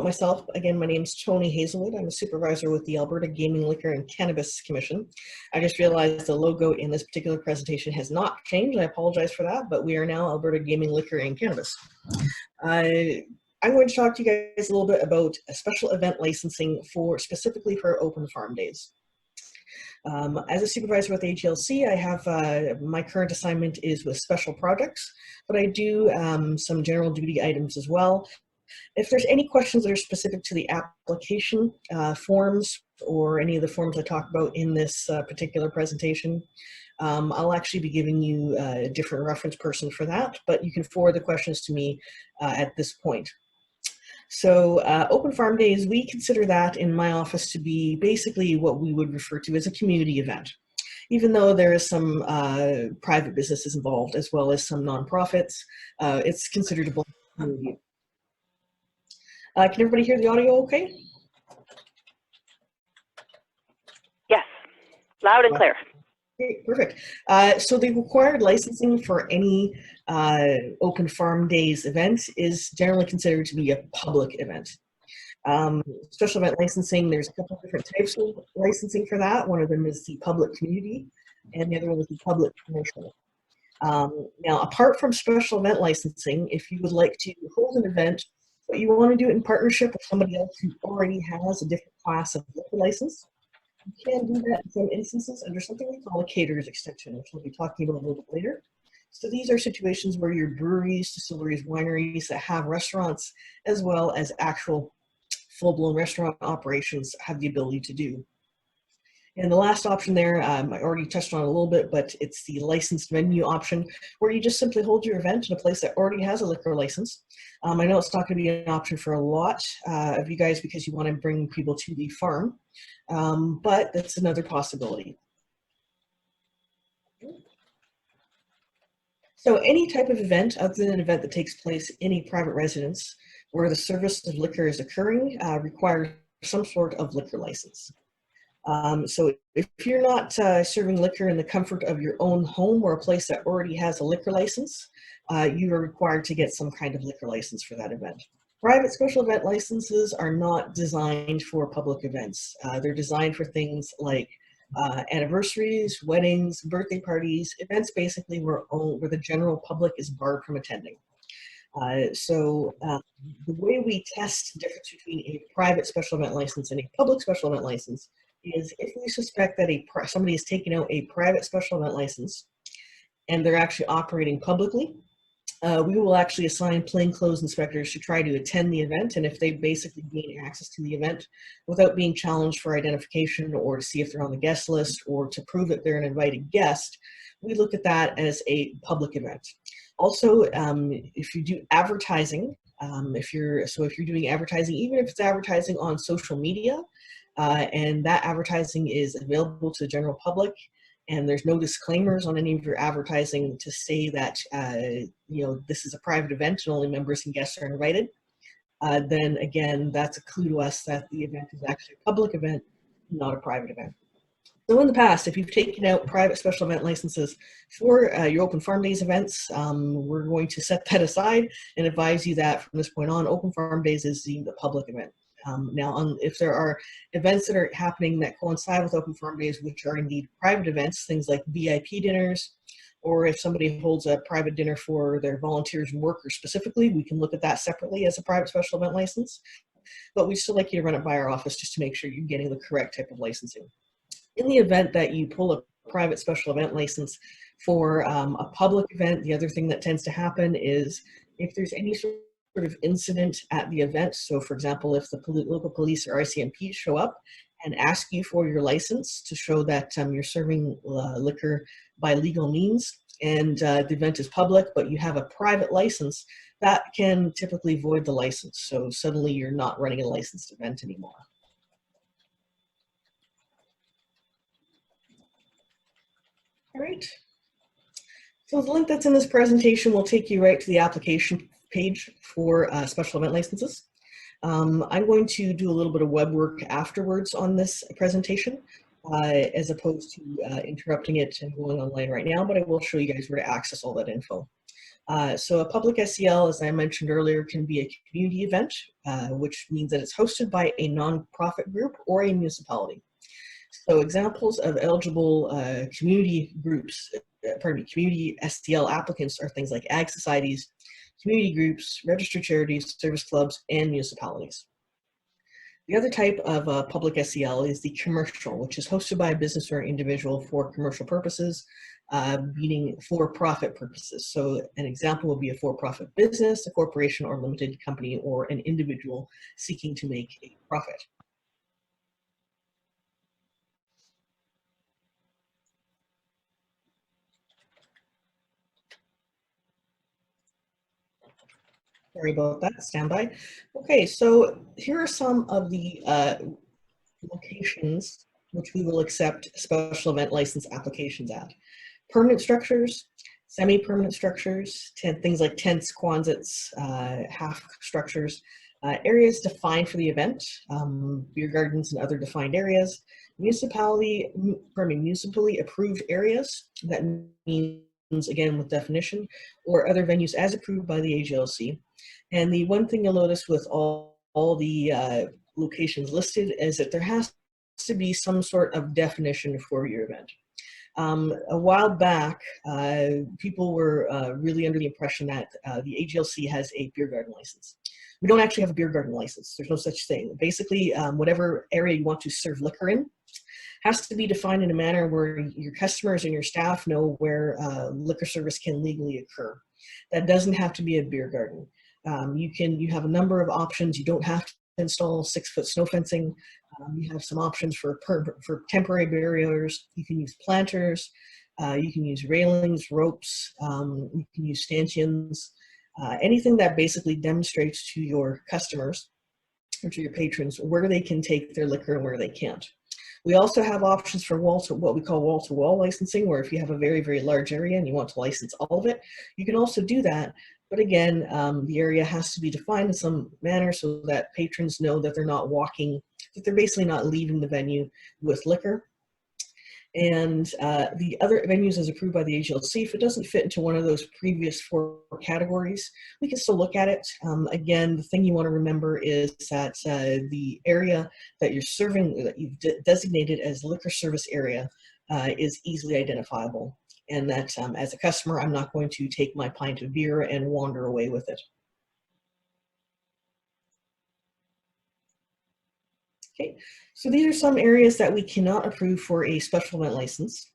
about myself, again, my name is Toni Hazelwood. I'm a supervisor with the Alberta Gaming, Liquor and Cannabis Commission. I just realized the logo in this particular presentation has not changed. I apologize for that, but we are now Alberta Gaming, Liquor and Cannabis. I'm going to talk to you guys a little bit about a special event licensing specifically for open farm days. As a supervisor with AGLC, I have my current assignment is with special projects, but I do some general duty items as well. If there's any questions that are specific to the application forms or any of the forms I talk about in this particular presentation, I'll actually be giving you a different reference person for that, but you can forward the questions to me at this point. So open farm days, we consider that in my office to be basically what we would refer to as a community event. Even though there is some private businesses involved as well as some nonprofits, it's considered a community. Can everybody hear the audio okay? Yes, loud and clear. Okay, perfect. So the required licensing for any open farm days event is generally considered to be a public event. Special event licensing, there's a couple of different types of licensing for that. One of them is the public community, and the other one is the public commercial. Now, apart from special event licensing, if you would like to hold an event, but you want to do it in partnership with somebody else who already has a different class of liquor license, you can do that in some instances under something we call a caterer's extension, which we'll be talking about a little bit later. So these are situations where your breweries, distilleries, wineries that have restaurants, as well as actual full-blown restaurant operations have the ability to do. And the last option there, I already touched on a little bit, but it's the licensed venue option, where you just simply hold your event in a place that already has a liquor license. I know it's not going to be an option for a lot of you guys because you want to bring people to the farm, but that's another possibility. So any type of event other than an event that takes place in a private residence where the service of liquor is occurring requires some sort of liquor license. So if you're not serving liquor in the comfort of your own home or a place that already has a liquor license, you are required to get some kind of liquor license for that event. Private special event licenses are not designed for public events. They're designed for things like anniversaries, weddings, birthday parties, events basically where the general public is barred from attending. The way we test the difference between a private special event license and a public special event license is if we suspect that somebody is taking out a private special event license and they're actually operating publicly, we will actually assign plainclothes inspectors to try to attend the event, and if they basically gain access to the event without being challenged for identification or to see if they're on the guest list or to prove that they're an invited guest, we look at that as a public event. Also, if you do advertising, if you're doing advertising, even if it's advertising on social media, and that advertising is available to the general public, and there's no disclaimers on any of your advertising to say that this is a private event and only members and guests are invited, then again, that's a clue to us that the event is actually a public event, not a private event. So in the past, if you've taken out private special event licenses for your open farm days events, we're going to set that aside and advise you that from this point on, open farm days is deemed a public event. Now, if there are events that are happening that coincide with open farm days, which are indeed private events, things like VIP dinners, or if somebody holds a private dinner for their volunteers and workers specifically, we can look at that separately as a private special event license. But we'd still like you to run it by our office just to make sure you're getting the correct type of licensing. In the event that you pull a private special event license for a public event, the other thing that tends to happen is if there's any sort of incident at the event, so for example, if the local police or ICMP show up and ask you for your license to show that you're serving liquor by legal means, and the event is public, but you have a private license, that can typically void the license. So suddenly you're not running a licensed event anymore. All right. So the link that's in this presentation will take you right to the application page for special event licenses. I'm going to do a little bit of web work afterwards on this presentation. as opposed to interrupting it and going online right now, but I will show you guys where to access all that info. So a public SEL, as I mentioned earlier, can be a community event, which means that it's hosted by a nonprofit group or a municipality. So examples of eligible community groups, community STL applicants are things like ag societies, community groups, registered charities, service clubs, and municipalities. The other type of public SEL is the commercial, which is hosted by a business or individual for commercial purposes, meaning for-profit purposes. So an example would be a for-profit business, a corporation or limited company, or an individual seeking to make a profit. Sorry about that, standby. Okay, so here are some of the locations which we will accept special event license applications at. Permanent structures, semi-permanent structures, things like tents, quonsets, half structures, areas defined for the event, beer gardens and other defined areas, municipally approved areas, that means, again, with definition, or other venues as approved by the AGLC. And the one thing you'll notice with all the locations listed is that there has to be some sort of definition for your event. A while back, people were really under the impression that the AGLC has a beer garden license. We don't actually have a beer garden license. There's no such thing. Basically, whatever area you want to serve liquor in has to be defined in a manner where your customers and your staff know where liquor service can legally occur. That doesn't have to be a beer garden. You have a number of options. You don't have to install 6-foot snow fencing. You have some options for temporary barriers. You can use planters. You can use railings, ropes. You can use stanchions. Anything that basically demonstrates to your customers or to your patrons where they can take their liquor and where they can't. We also have options for what we call wall-to-wall licensing, where if you have a very, very large area and you want to license all of it, you can also do that. But again, the area has to be defined in some manner so that patrons know that they're not walking, that they're basically not leaving the venue with liquor. And the other venues as approved by the AGLC, if it doesn't fit into one of those previous 4 categories, we can still look at it. Again, the thing you want to remember is that the area that you're serving, that you've designated as liquor service area, is easily identifiable. And that as a customer, I'm not going to take my pint of beer and wander away with it. Okay, so these are some areas that we cannot approve for a special event license.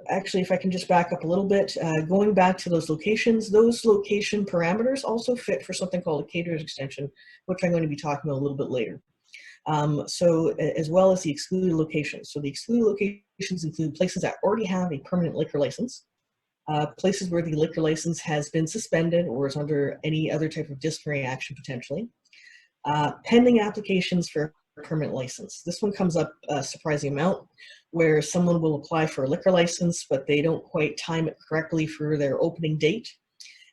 Actually, if I can just back up a little bit, going back to those location parameters also fit for something called a caterer's extension, which I'm going to be talking about a little bit later. So as well as the excluded locations. So the excluded locations include places that already have a permanent liquor license, places where the liquor license has been suspended or is under any other type of disciplinary action potentially, pending applications for a permanent license. This one comes up a surprising amount, where someone will apply for a liquor license, but they don't quite time it correctly for their opening date.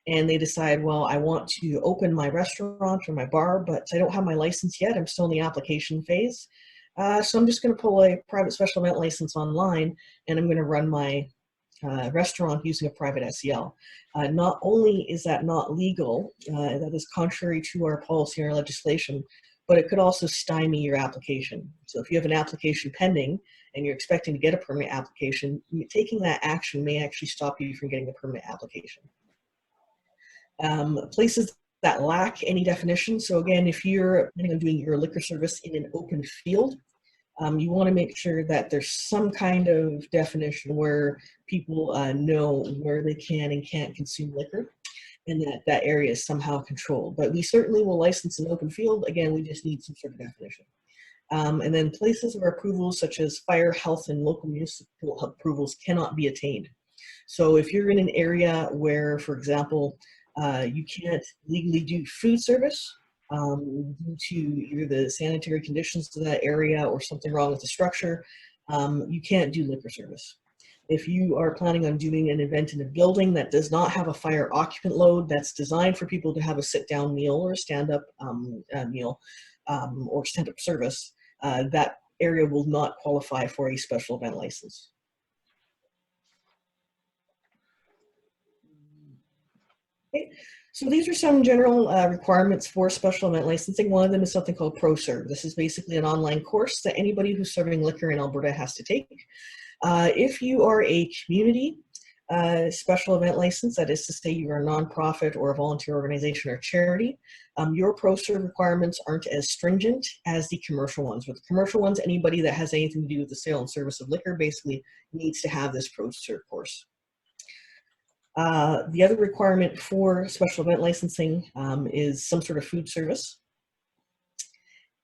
And they decide, well, I want to open my restaurant or my bar, but I don't have my license yet. I'm still in the application phase. So I'm just going to pull a private special event license online, and I'm going to run my restaurant using a private SEL. Not only is that not legal, that is contrary to our policy and our legislation, but it could also stymie your application. So if you have an application pending and you're expecting to get a permanent application, taking that action may actually stop you from getting the permanent application. Places that lack any definition. So again, if you're planning on doing your liquor service in an open field, you want to make sure that there's some kind of definition where people know where they can and can't consume liquor, and that area is somehow controlled. But we certainly will license an open field. Again, we just need some sort of definition. And then places where approvals such as fire, health, and local municipal approvals cannot be attained. So if you're in an area where, for example, you can't legally do food service due to either the sanitary conditions to that area or something wrong with the structure, you can't do liquor service. If you are planning on doing an event in a building that does not have a fire occupant load, that's designed for people to have a sit-down meal or a stand-up meal or stand-up service, that area will not qualify for a special event license. Okay. So these are some general requirements for special event licensing. One of them is something called ProServe. This is basically an online course that anybody who's serving liquor in Alberta has to take. If you are a community special event license, that is to say you are a nonprofit or a volunteer organization or charity, your ProServe requirements aren't as stringent as the commercial ones. With the commercial ones, anybody that has anything to do with the sale and service of liquor basically needs to have this ProServe course. The other requirement for special event licensing is some sort of food service.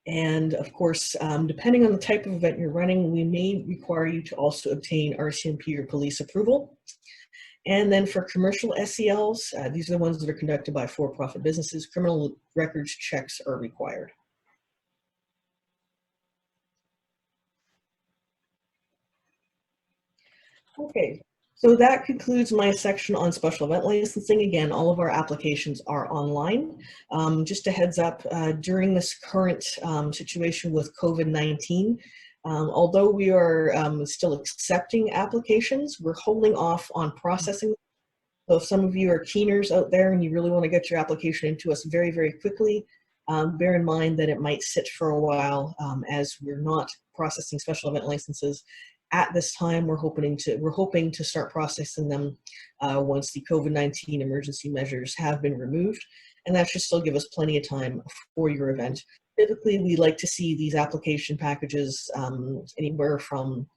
And of course, depending on the type of event you're running, we may require you to also obtain RCMP or police approval. And then for commercial SELs, these are the ones that are conducted by for-profit businesses, criminal records checks are required. Okay, so that concludes my section on special event licensing. Again, all of our applications are online. Just a heads up, during this current situation with COVID-19, although we are still accepting applications, we're holding off on processing. So if some of you are keeners out there and you really want to get your application into us very, very quickly, bear in mind that it might sit for a while as we're not processing special event licenses. At this time, we're hoping to start processing them once the COVID-19 emergency measures have been removed, and that should still give us plenty of time for your event. Typically, we like to see these application packages anywhere from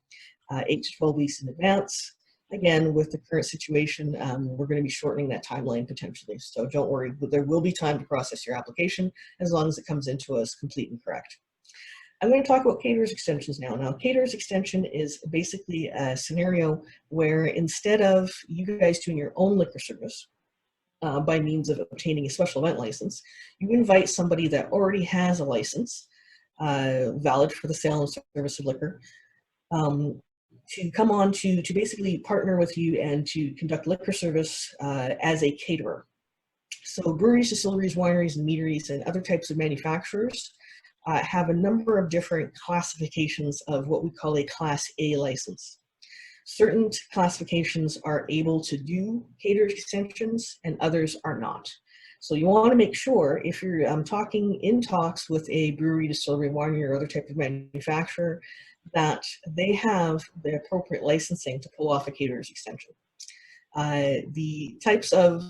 8 to 12 weeks in advance. Again, with the current situation, we're going to be shortening that timeline potentially. So don't worry, but there will be time to process your application as long as it comes into us complete and correct. I'm going to talk about caterers extensions now. Now, caterers extension is basically a scenario where instead of you guys doing your own liquor service by means of obtaining a special event license, you invite somebody that already has a license valid for the sale and service of liquor to come on to basically partner with you and to conduct liquor service as a caterer. So breweries, distilleries, wineries, and meaderies, and other types of manufacturers have a number of different classifications of what we call a Class A license. Certain classifications are able to do caterers extensions and others are not. So you want to make sure if you're talking in talks with a brewery, distillery, winery, or other type of manufacturer, that they have the appropriate licensing to pull off a caterers extension. The types of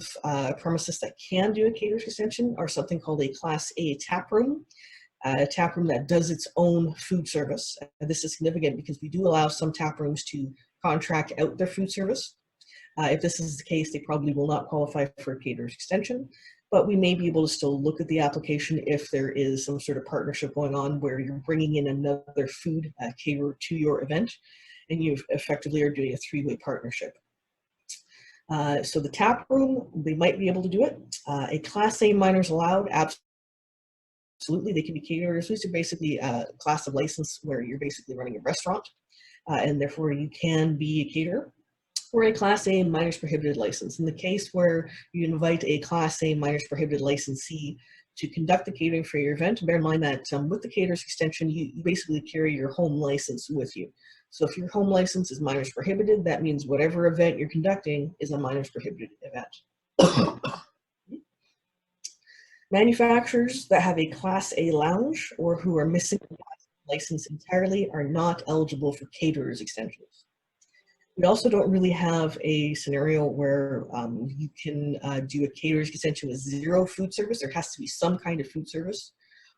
premises that can do a caterers extension are something called a Class A tap room. A tap room that does its own food service. This is significant because we do allow some tap rooms to contract out their food service. If this is the case, they probably will not qualify for a caterers extension, but we may be able to still look at the application if there is some sort of partnership going on where you're bringing in another food caterer to your event, and you effectively are doing a three-way partnership. So the tap room, they might be able to do it. A Class A minors allowed, absolutely, they can be caterers. These are basically a class of license where you're basically running a restaurant, and therefore you can be a caterer. Or a Class A minors prohibited license. In the case where you invite a Class A minors prohibited licensee to conduct the catering for your event, bear in mind that with the caterers extension, you basically carry your home license with you. So if your home license is minors prohibited, that means whatever event you're conducting is a minors prohibited event. Manufacturers that have a Class A lounge or who are missing a license entirely are not eligible for caterers extensions. We also don't really have a scenario where you can do a caterers extension with zero food service. There has to be some kind of food service,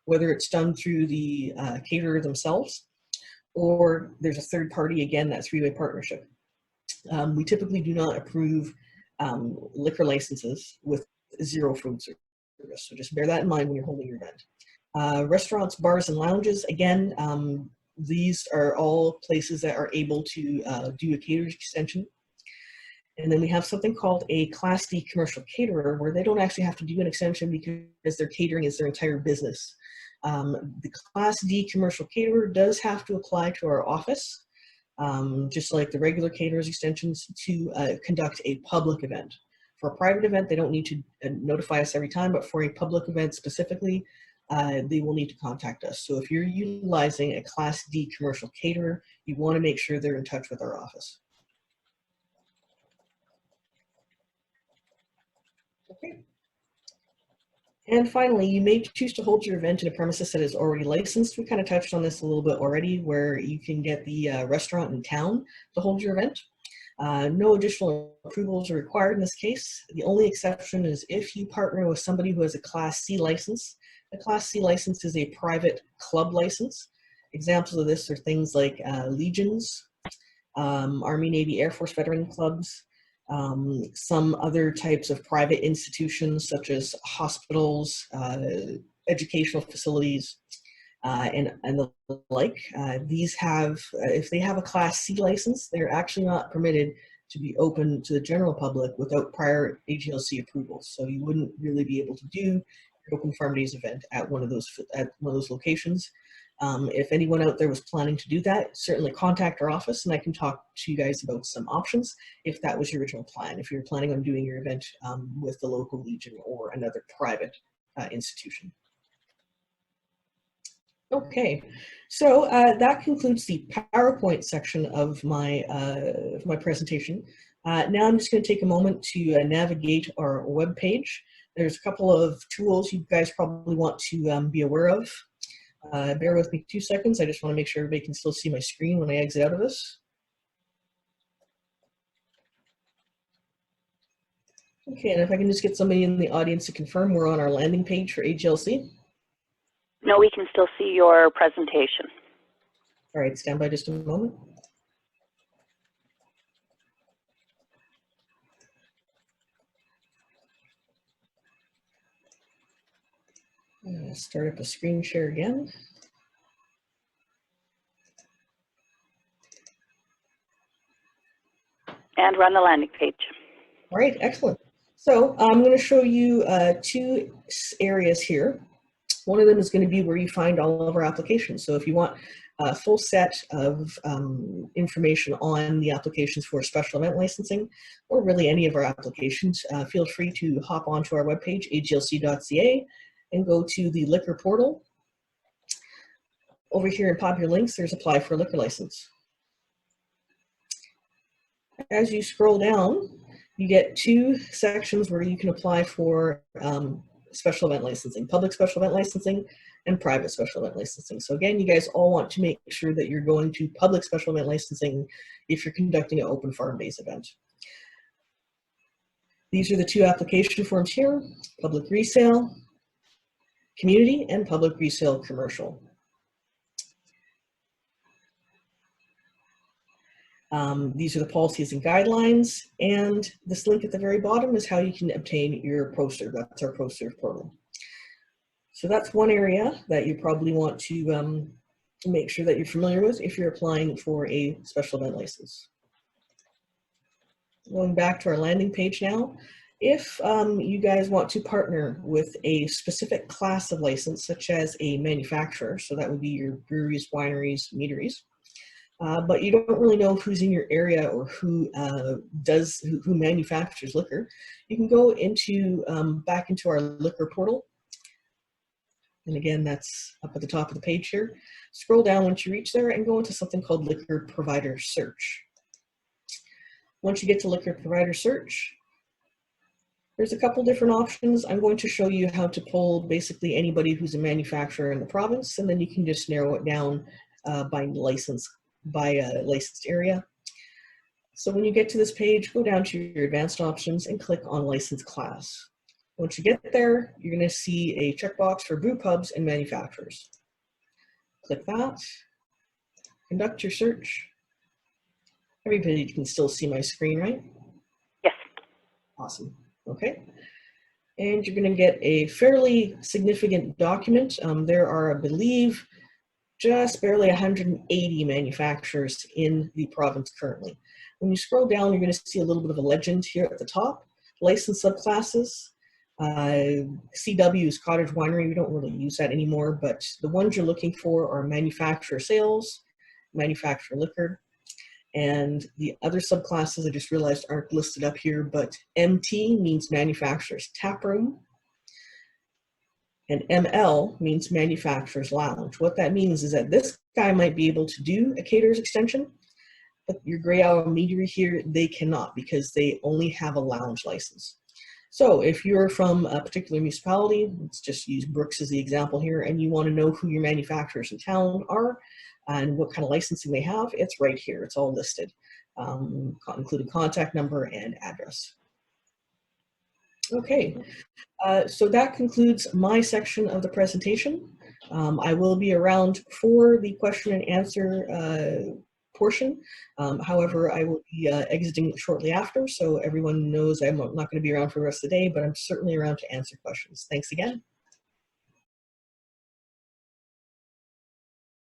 whether it's done through the caterer themselves or there's a third party, again, that three-way partnership. We typically do not approve liquor licenses with zero food service. So just bear that in mind when you're holding your event. Restaurants, bars, and lounges, again, these are all places that are able to do a caterers extension. And then we have something called a Class D commercial caterer where they don't actually have to do an extension because their catering is their entire business. The Class D commercial caterer does have to apply to our office, just like the regular caterers extensions, to conduct a public event. For a private event, they don't need to notify us every time, but for a public event specifically, they will need to contact us. So if you're utilizing a Class D commercial caterer, you want to make sure they're in touch with our office. Okay. And finally, you may choose to hold your event in a premises that is already licensed. We kind of touched on this a little bit already, where you can get the restaurant in town to hold your event. No additional approvals are required in this case. The only exception is if you partner with somebody who has a Class C license. A Class C license is a private club license. Examples of this are things like Legions, Army, Navy, Air Force veteran clubs, some other types of private institutions such as hospitals, educational facilities, and the like. These have, if they have a Class C license, they're actually not permitted to be open to the general public without prior AGLC approval. So you wouldn't really be able to do your Open Farm Days event at one of those locations. If anyone out there was planning to do that, certainly contact our office and I can talk to you guys about some options if that was your original plan, if you're planning on doing your event with the local Legion or another private institution. Okay, so that concludes the PowerPoint section of my presentation. Now I'm just going to take a moment to navigate our web page. There's a couple of tools you guys probably want to be aware of. Bear with me 2 seconds. I just want to make sure everybody can still see my screen when I exit out of this. Okay, and if I can just get somebody in the audience to confirm we're on our landing page for AGLC. No, we can still see your presentation. All right, stand by just a moment. Start up a screen share again. And run the landing page. All right, excellent. So I'm going to show you 2 areas here. One of them is going to be where you find all of our applications. So if you want a full set of information on the applications for special event licensing, or really any of our applications, feel free to hop onto our webpage, aglc.ca, and go to the liquor portal. Over here in popular links, there's apply for a liquor license. As you scroll down, you get 2 sections where you can apply for special event licensing, public special event licensing and private special event licensing. So again, you guys all want to make sure that you're going to public special event licensing if you're conducting an Open Farm Days event. These are the 2 application forms here: public resale, community, and public resale commercial. These are the policies and guidelines, and this link at the very bottom is how you can obtain your poster. That's our poster portal. So that's one area that you probably want to make sure that you're familiar with if you're applying for a special event license. Going back to our landing page now, if you guys want to partner with a specific class of license, such as a manufacturer, so that would be your breweries, wineries, meaderies, but you don't really know who's in your area or who manufactures liquor, you can go into back into our liquor portal. And again, that's up at the top of the page here. Scroll down once you reach there and go into something called Liquor Provider Search. Once you get to Liquor Provider Search, there's a couple different options. I'm going to show you how to pull basically anybody who's a manufacturer in the province, and then you can just narrow it down by licensed area. So when you get to this page, go down to your advanced options and click on license class. Once you get there, you're going to see a checkbox for brew pubs and manufacturers. Click that, conduct your search. Everybody can still see my screen, right? Yes. Awesome. Okay. And you're going to get a fairly significant document. There are, I believe, just barely 180 manufacturers in the province currently. When you scroll down, you're going to see a little bit of a legend here at the top. License subclasses. CW is cottage winery. We don't really use that anymore, but the ones you're looking for are manufacturer sales, manufacturer liquor, and the other subclasses I just realized aren't listed up here, but MT means manufacturer's taproom, And ML means manufacturer's lounge. What that means is that this guy might be able to do a caterer's extension, but your gray owl meadery here, they cannot because they only have a lounge license. So if you're from a particular municipality, let's just use Brooks as the example here, and you want to know who your manufacturers in town are and what kind of licensing they have, it's right here. It's all listed, including contact number and address. Okay, so that concludes my section of the presentation. I will be around for the question and answer portion. However, I will be exiting shortly after, so everyone knows I'm not going to be around for the rest of the day, but I'm certainly around to answer questions. Thanks again.